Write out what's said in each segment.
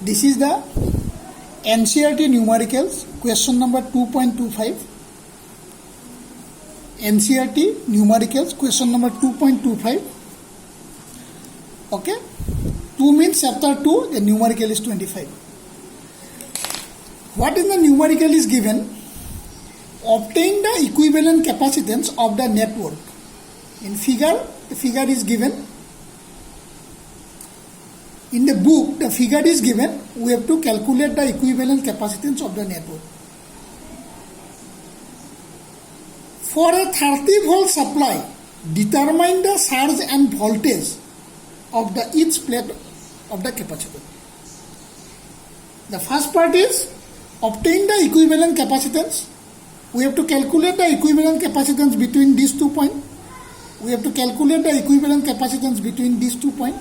This is the NCERT numericals, question number 2.25. NCERT numericals, question number 2.25. Okay, 2 means chapter 2, the numerical is 25. What in the numerical is given? Obtain the equivalent capacitance of the network. In figure, the figure is given. In the book, the figure is given. We have to calculate the equivalent capacitance of the network. For a 30-volt supply, determine the surge and voltage of the each plate of the capacitor. The first part is obtain the equivalent capacitance. We have to calculate the equivalent capacitance between these 2 points. We have to calculate the equivalent capacitance between these 2 points.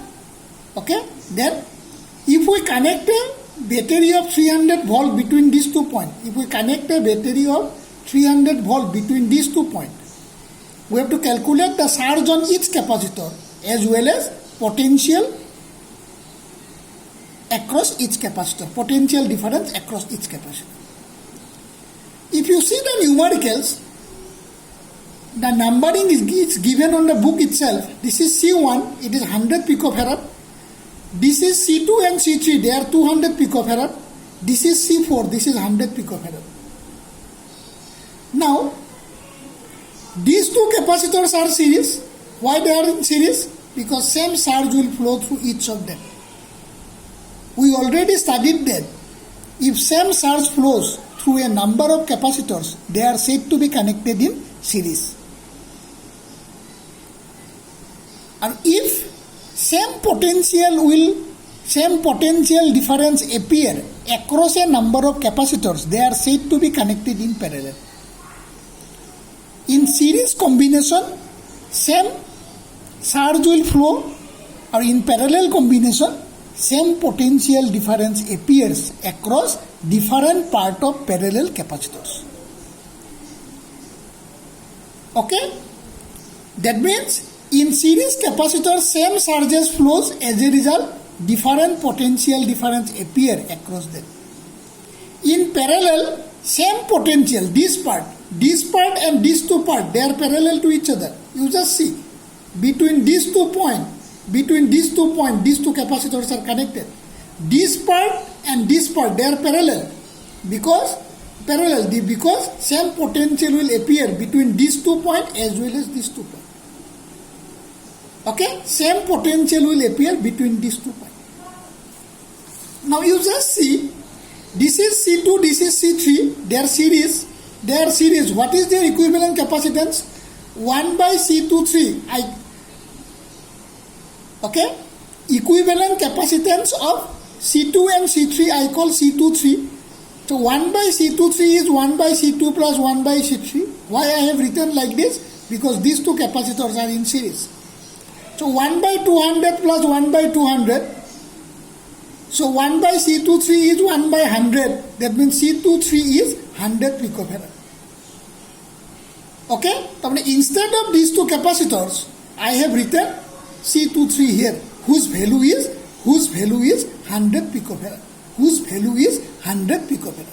Okay, then if we connect a battery of 300 volt between these 2 points, if we connect a battery of 300 volt between these 2 points, we have to calculate the surge on each capacitor as well as potential across each capacitor, potential difference across each capacitor. If you see the numericals, the numbering is given on the book itself. This is C1, it is 100 picofarad. This is C2 and C3, they are 200 picofarad. This is C4, this is 100 picofarad. Now, these two capacitors are series. Why they are in series? Because same surge will flow through each of them. We already studied that if same surge flows through a number of capacitors, they are said to be connected in series. And if same potential difference appear across a number of capacitors, they are said to be connected in parallel. In series combination, same surge will flow, or in parallel combination, same potential difference appears across different part of parallel capacitors. Okay? That means in series capacitors, same surges flows, as a result, different potential difference appear across them. In parallel, same potential, this part and these 2 parts, they are parallel to each other. You just see, between these 2 points, these two capacitors are connected. This part and this part, they are parallel. Because same potential will appear between these 2 points as well as these 2 points. Okay, same potential will appear between these 2 points. Now you just see, this is C2, this is C3, they are series. What is their equivalent capacitance? 1 by C23. Okay, equivalent capacitance of C2 and C3 I call C23. So 1 by C23 is 1 by C2 plus 1 by C3. Why I have written like this? Because these 2 capacitors are in series. So 1 by 200 plus 1 by 200. So 1 by C23 is 1 by 100. That means C23 is 100 picofarad. Okay? Instead of these 2 capacitors, I have written C23 here, whose value is 100 picofarad. Whose value is 100 picofarad.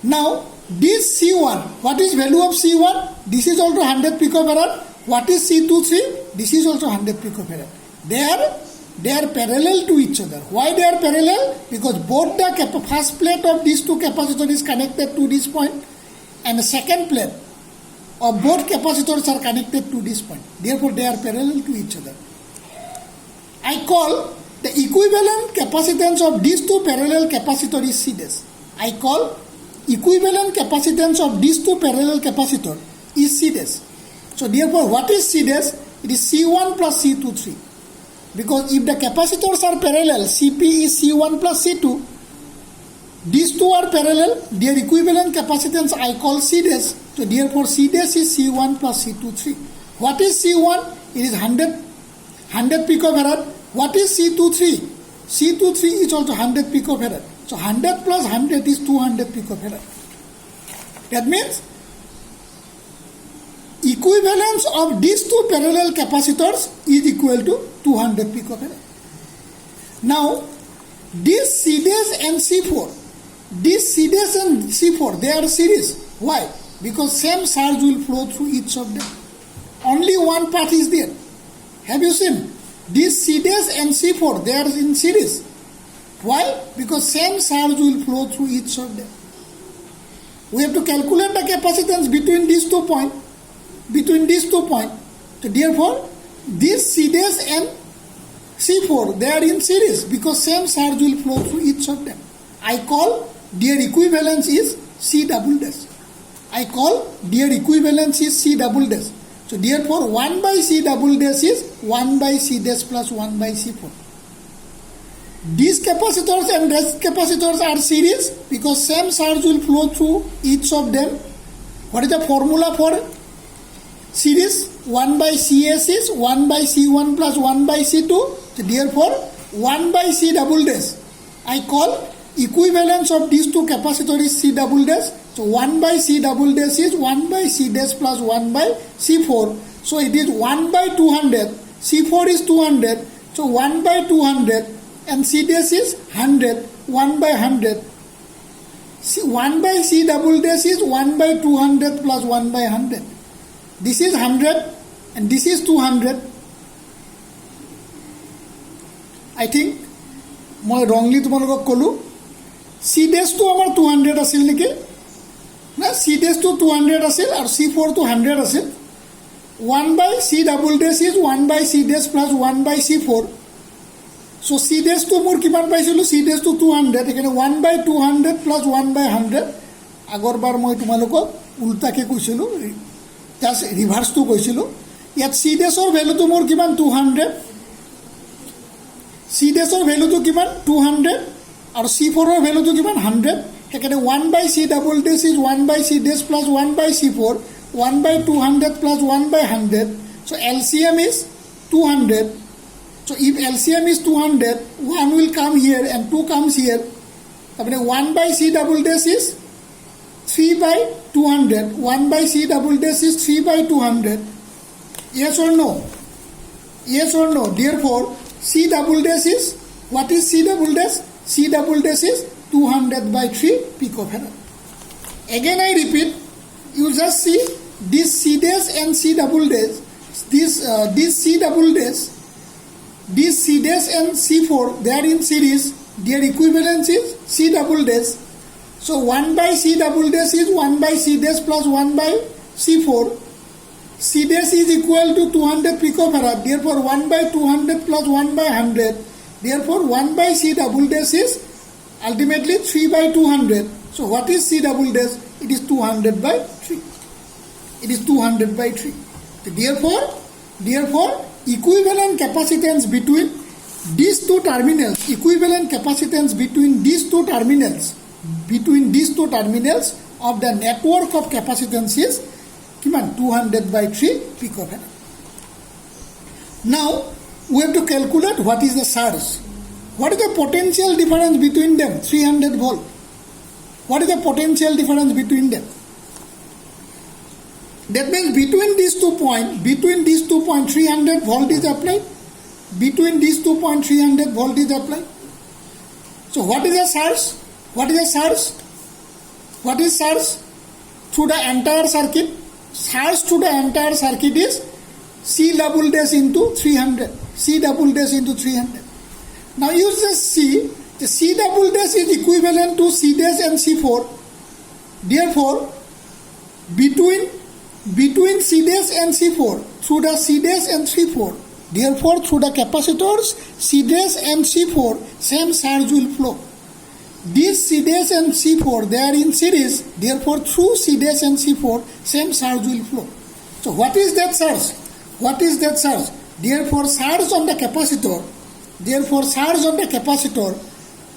Now, this C1, what is value of C1? This is also 100 picofarad. What is C23? This is also 100 picofarad. They are parallel to each other. Why they are parallel? Because both the first plate of these 2 capacitors is connected to this point, and the second plate of both capacitors are connected to this point. Therefore, they are parallel to each other. I call the equivalent capacitance of these 2 parallel capacitors is C dash. I call equivalent capacitance of these 2 parallel capacitors is C dash. So therefore, what is C dash? It is C1 plus C23. Because if the capacitors are parallel, Cp is C1 plus C2. These 2 are parallel, their equivalent capacitance I call C dash. So therefore, C dash is C1 plus C23. What is C1? It is 100 picofarad. What is C23? C23 is also 100 picofarad. So 100 plus 100 is 200 picofarad. That means equivalence of these 2 parallel capacitors is equal to 200 picofarad. Now, This C dash and C4, this C dash and C4, they are series. Why? Because same charge will flow through each of them. Only one path is there. Have you seen? This C dash and C4, they are in series. Why? Because same charge will flow through each of them. We have to calculate the capacitance between these 2 points. Between these 2 points. So therefore, this C dash and C4, they are in series because same charge will flow through each of them. I call their equivalence is C double dash. I call their equivalence is C double dash. So therefore, 1 by C double dash is 1 by C dash plus 1 by C4. These capacitors and rest capacitors are series because same charge will flow through each of them. What is the formula for series? 1 by CS is 1 by C1 plus 1 by C2. So therefore, 1 by C double dash. I call equivalence of these two capacitors is C double dash. So 1 by C double dash is 1 by C dash plus 1 by C4. So it is 1 by 200. C4 is 200. So 1 by 200 and C dash is 100. 1 by 100. 1 by C double dash is 1 by 200 plus 1 by 100. This is 100 and this is 200. I think মই wrongly তোমালোকক কলো C dash to আমাৰ 200 আছিল নেকি না C dash to 200 আছিল আৰু C4 to 100 আছিল 1 by C double dash is 1 by C dash plus 1 by C4 so C dash to মোৰ কিমান পাইছিলো C dash to 200 এখানে 1 by 200 plus 1 by 100 আগৰবাৰ মই তোমালোকক উল্টাকে কৈছিলো জাস্ট ৰিভাৰ্স টু কৈছিলো ইয়াত C dash ৰ ভ্যালুটো মোৰ কিমান 200 C dash ৰ ভ্যালুটো কিমান 200 আৰু C4 ৰ ভ্যালুটো কিমান 100 এখানে 1 by C double dash is 1 by C dash plus 1 by C4 1 by 200 plus 1 by 100 so LCM is 200 so if LCM is 200 1 will come here and 2 comes here তারপরে 1 by C double dash is 3 by 200 1 by C double dash is 3 by 200 yes or no therefore C double dash is what is C double dash C double dash is 200 by 3 picofarad again I repeat you just see this C dash and C double dash this C double dash this C dash and C4 they are in series their equivalence is C double dash so 1 by C double dash is 1 by C dash plus 1 by C4 C dash is equal to 200 picofarad therefore 1 by 200 plus 1 by 100 therefore 1 by C double dash is ultimately 3 by 200 so what is C double dash it is 200 by 3 it is 200 by 3 so therefore equivalent capacitance between these two terminals of the network of capacitance is 200 by 3 picofarad now we have to calculate what is the surge what is the potential difference between them 300 volt what is the potential difference between them that means between these 2 points 300 volt is applied between these 2 points 300 volt is applied so what is the surge through the entire circuit surge through the entire circuit is C double dash into 300 now you just see the C double dash is equivalent to C dash and C4 therefore between C dash and C4 through the C dash and C4 therefore through the capacitors C dash and C4 same charge will flow these C dash and C4 they are in series therefore through C dash and C4 same charge will flow so what is that charge therefore charge on the capacitor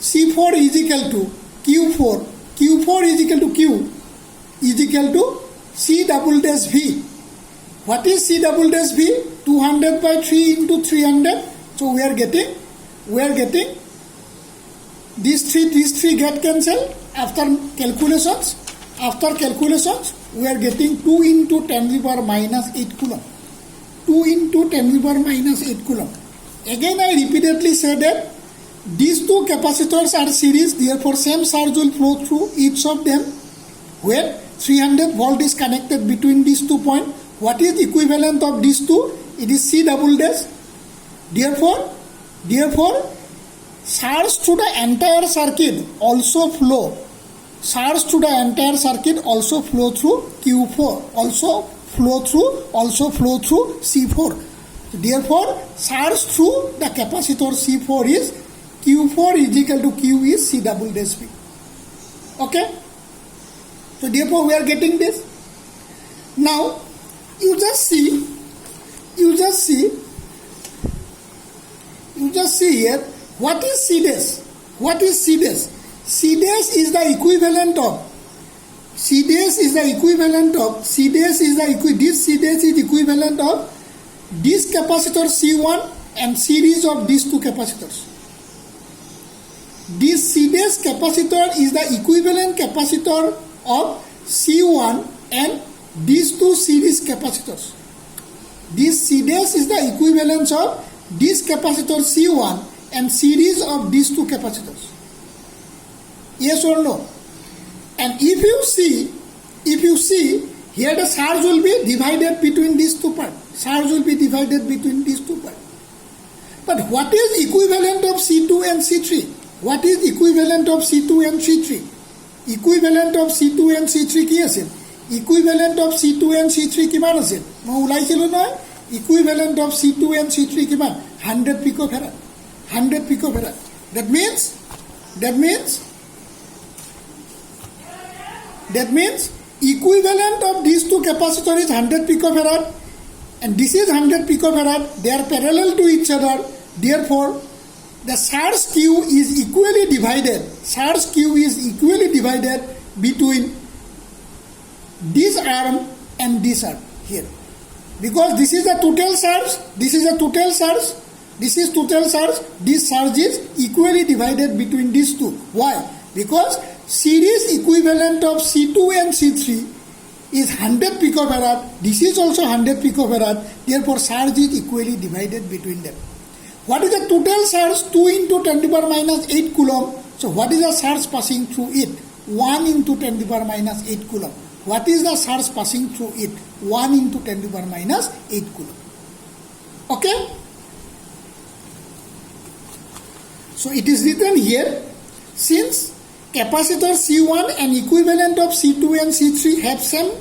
C4 is equal to Q4 is equal to Q is equal to C double dash V what is C double dash V 200 by 3 into 300 so we are getting these three get cancelled after calculations we are getting 2 into 10 to the power minus 8 coulomb 2 into 10 to the power minus 8 coulomb again I repeatedly say that these two capacitors are series, therefore same charge will flow through each of them. Where 300 volt is connected between these 2 points. What is equivalent of these two? It is C double dash. Therefore, charge through the entire circuit also flow. Charge through the entire circuit also flow through Q4. Also flow through C4. Therefore, charge through the capacitor C4 is Q4 is equal to Q is C double dash V. Okay? So therefore we are getting this. Now you just see here what is C dash? What is C dash? C dash is the equivalent of this C dash is equivalent of this capacitor C1 and series of these two capacitors. This C dash capacitor is the equivalent capacitor of C1 and these two series capacitors. This C dash is the equivalence of this capacitor C1 and series of these two capacitors. Yes or no? And if you see here the charge will be divided between these two parts. Charge will be divided between these two parts. But what is equivalent of C2 and C3? What is equivalent of C2 and C3? Equivalent of C2 and C3 কি আছিল? Equivalent of C2 and C3 কিমান আছিল? মই ওলাইছিলো নহয়? Equivalent of C2 and C3 কিমান? 100 picofarad. 100 picofarad. That means equivalent of these two capacitors is 100 picofarad and this is 100 picofarad. They are parallel to each other. Therefore, the charge Q is equally divided. Charge Q is equally divided between this arm and this arm here. Because this is a total charge, this is a total charge, this is total charge, this charge is equally divided between these two. Why? Because series equivalent of C2 and C3 is 100 picofarad, this is also 100 picofarad, therefore charge is equally divided between them. What is the total charge? 2 into 10 to the power minus 8 coulomb. So what is the charge passing through it? 1 into 10 to the power minus 8 coulomb. What is the charge passing through it? 1 into 10 to the power minus 8 coulomb. Okay? So it is written here, since capacitor C1 and equivalent of C2 and C3 have same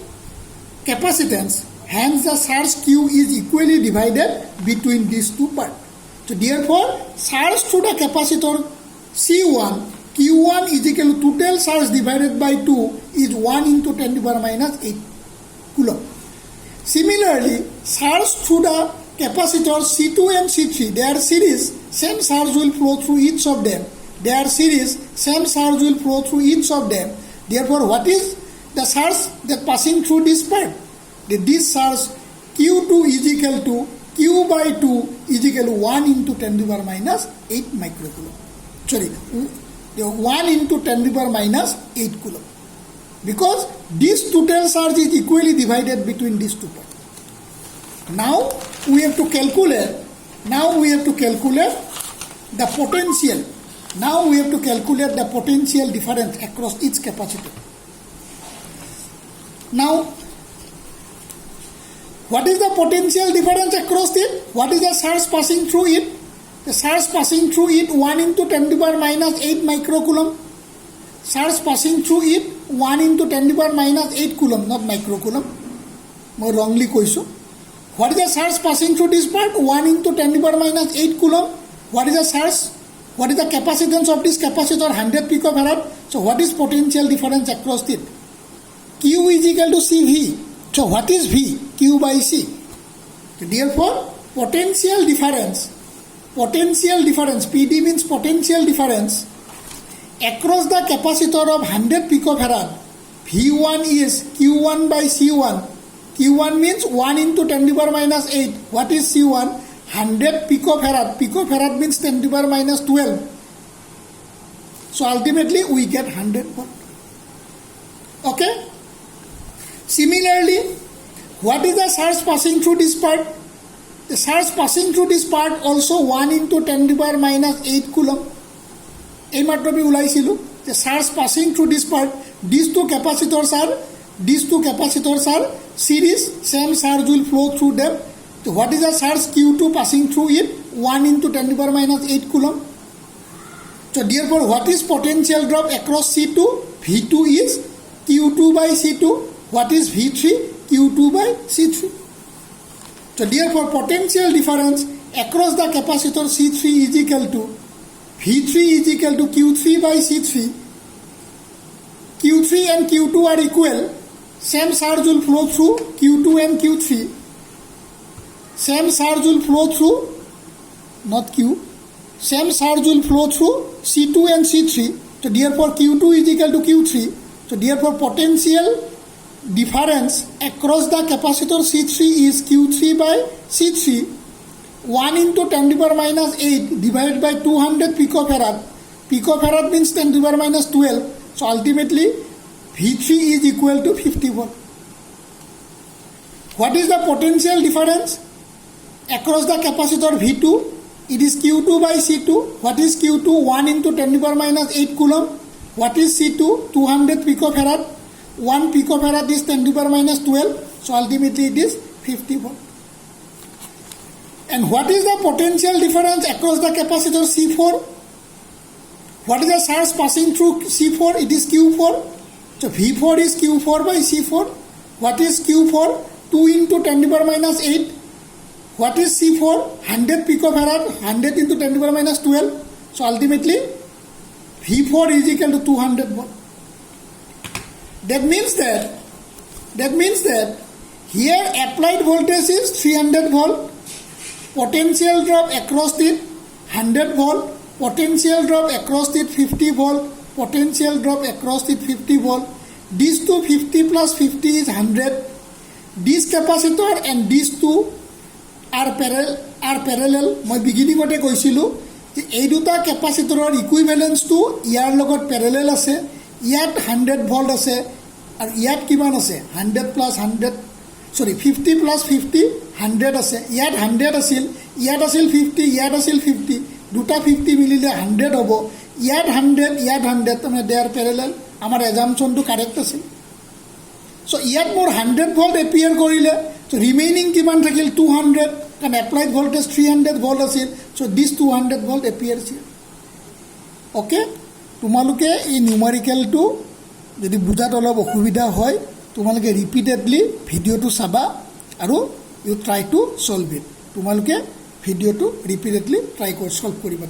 capacitance, hence the charge Q is equally divided between these two parts. So therefore, charge through the capacitor C1, Q1 is equal to total charge divided by 2 is 1 into 10 to the power minus 8 coulomb. Similarly, charge through the capacitor C2 and C3, they are series, same charge will flow through each of them. They are series, same charge will flow through each of them. Therefore, what is the charge that passing through this part? This charge Q2 is equal to Q by 2 is equal to 1 into 10 to the power minus 8 microcoulomb. Sorry, 1 into 10 to the power minus 8 coulomb. Because this total charge is equally divided between these two parts. Now we have to calculate the potential. Now we have to calculate the potential difference across each capacitor. Now, what is the potential difference across it? What is the charge passing through it? The charge passing through it 1 into 10 to the power minus 8 microcoulomb. Charge passing through it 1 into 10 to the power minus 8 coulomb, not microcoulomb. I wrongly koisu. What is the charge passing through this part? 1 into 10 to the power minus 8 coulomb. What is the charge? What is the capacitance of this capacitor? 100 picofarad. So what is potential difference across it? Q is equal to CV. So what is V? Q by C. So therefore, potential difference, PD means potential difference across the capacitor of 100 picofarad. V1 is Q1 by C1. Q1 means 1 into 10 to the power minus 8. What is C1? 100 picofarad. Picofarad means 10 to the power minus 12. So ultimately we get 100 volt. Okay? Similarly, what is the charge passing through this part? The charge passing through this part also 1 into 10 to the power minus 8 coulomb. এইমাত্ৰ আমি ওলাইছিলোঁ যে charge passing through দিছ part দিছ two কেপাচিটৰ্ছ R series, same charge will flow through them. So what is the charge Q2 passing through it? 1 into 10 to the power minus 8 coulomb. So therefore, what is potential drop across C2? V2 is Q2 by C2. What is V3? Q2 by C3. So therefore, potential difference across the capacitor C3 is equal to V3 is equal to Q3 by C3. Q3 and Q2 are equal. Same charge will flow through Q2 and Q3. Same charge will flow through, not Q. Same charge will flow through C2 and C3. So therefore Q2 is equal to Q3. So therefore potential difference across the capacitor C3 is Q3 by C3. 1 into 10 to the power minus 8 divided by 200 picofarad. Picofarad means 10 to the power minus 12. So ultimately V3 is equal to 50 volt. What is the potential difference across the capacitor V2? It is Q2 by C2. What is Q2? 1 into 10 to the power minus 8 coulomb. What is C2? 200 picofarad. 1 picofarad is 10 to the power minus 12. So ultimately it is 50 volt. And what is the potential difference across the capacitor C4? What is the charge passing through C4? It is Q4. So V4 is Q4 by C4. What is Q4? 2 into 10 to the power minus 8. What is C4? 100 picofarad. 100 into 10 to the power minus 12. So ultimately V4 is equal to 200 volt. That means that here applied voltage is 300 volt. Potential drop across it 100 volt. Potential drop across it 50 volt. Potential drop across it 50 volt. These two 50 plus 50 is 100. This capacitor and these two are parallel. মই বিগিনিঙতে কৈছিলোঁ যে এই দুটা কেপাচিটৰৰ ইকুইভেলেন্সটো ইয়াৰ লগত parallel আছে. ইয়াত 100 vault আছে আৰু ইয়াত কিমান আছে 100 প্লাছ 100 50 প্লাছ 50 100 আছে. ইয়াত 100 আছিল, ইয়াত আছিল 50, ইয়াত আছিল 50. দুটা 50 মিলিলে 100 হ'ব. ইয়াত 100, ইয়াত 100, তাৰমানে দে আৰ পেৰেলেল. আমাৰ এজাম্পশ্যনটো কাৰেক্ট আছিল. চ' ইয়াত মোৰ 100 ভল্ট এপিয়াৰ কৰিলে. চ' ৰিমেইনিং কিমান থাকিল 200, কাৰণ এপ্লাইড ভল্টেজ 300 ভল্ট আছিল. চ' দিছ 200 ভল্ট এপিয়াৰ্ছ হিয়াৰ. অ'কে, তোমালোকে এই নিউমাৰিকেলটো যদি বুজাত অলপ অসুবিধা হয় তোমালোকে ৰিপিটেডলি ভিডিঅ'টো চাবা আৰু ইউ ট্ৰাই টু ছল্ভ ইট. তোমালোকে ভিডিঅ'টো ৰিপিটেডলি ট্ৰাই কৰি ছল্ভ কৰিবা.